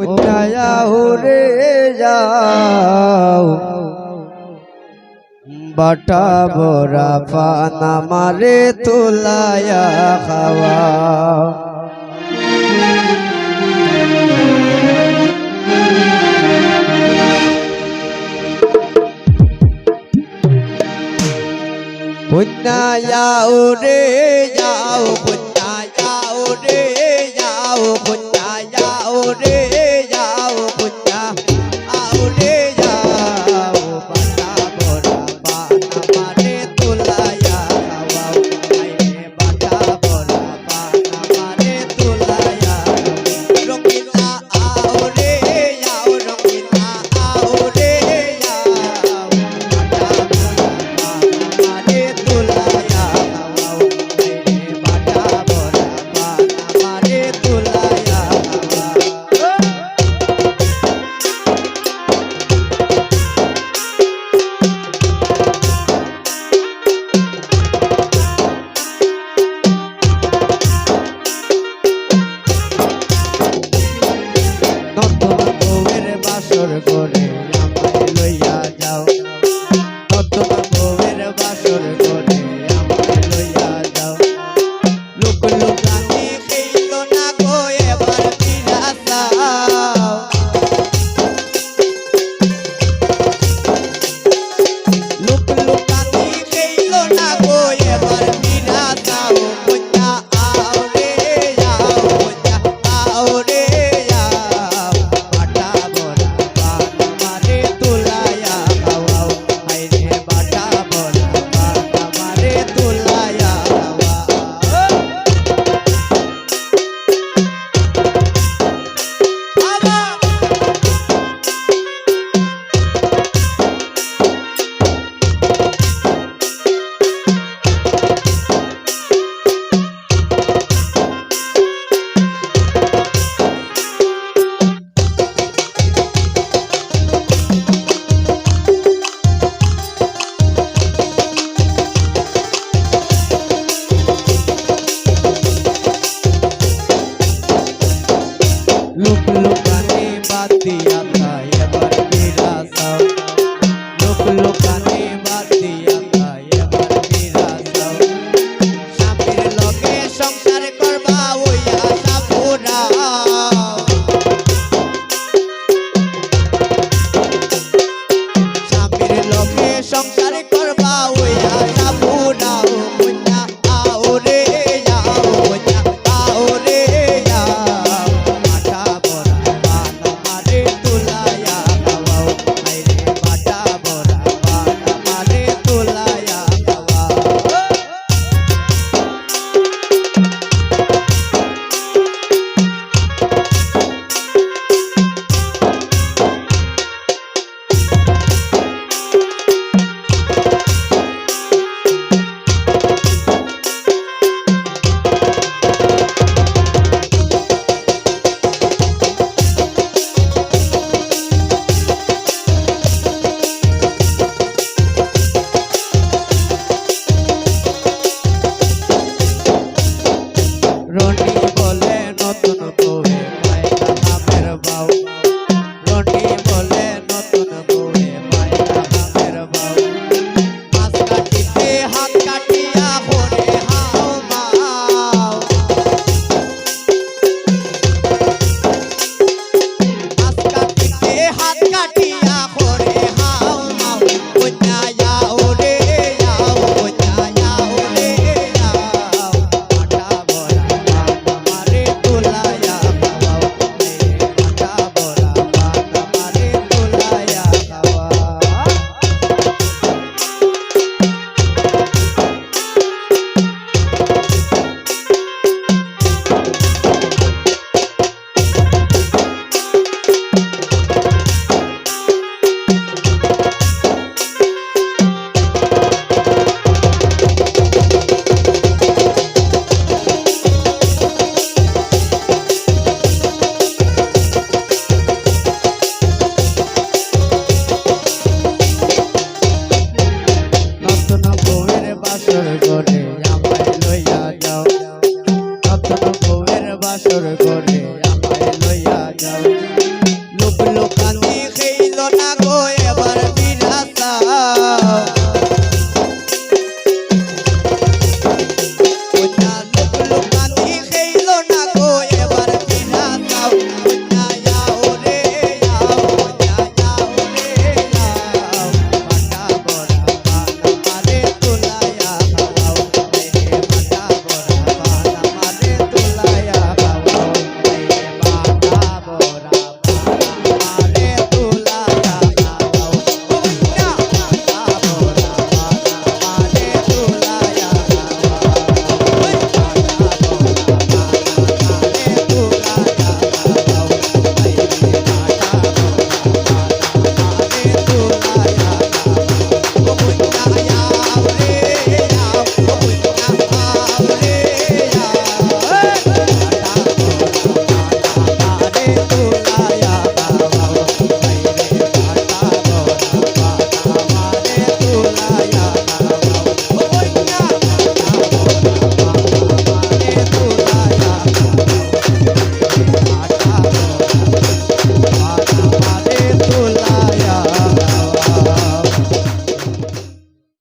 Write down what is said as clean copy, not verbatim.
যাও রে যাও বাটা বড়া পানা মারে তুলায়া খাওয়া যাও রে যাও যাও রে যাও যাও রে যাও যাও রে যাও বাটা বড়া পানা মারে তুলায়া খাওয়াও বাটা বড়া পানা মারে তুলায়া রঙিনা আও রে যাও রঙিনা আও রে যাও বাটা বড়া পানা মারে তুলায়া খাওয়াও বাটা বড়া পানা মারে তুলায়া নতুন বউয়ের বাসর করে আমায় লইয়া যাও নতুন বউয়ের বাসর করে আমায় লইয়া যাও লুক লুকানি খেইল না গো এবার ফিরা যাও লুক লুকানি খেইল না গো এবার ফিরা যাও কন্যা আও রে যাও কন্যা আও রে যাও বাটা বড়া পানা মারে তুলায়া খাওয়াও আইরে বাটা বড়া পানা মারে তুলায়া লুক লুকানি বাদ দিয়া তাই এবার ফিরা যাও লুক লুকানি বাদ দিয়া তাই এবার ফিরা যাও স্বামীর লগে সংসার করবা ওই আশা পুরাও স্বামীর লগে সংসার করবা ওই আশা পুরাও কন্যা আও রে যাও কন্যা আও রে যাও বাটা বড়া পানা মারে তুলা লুকানি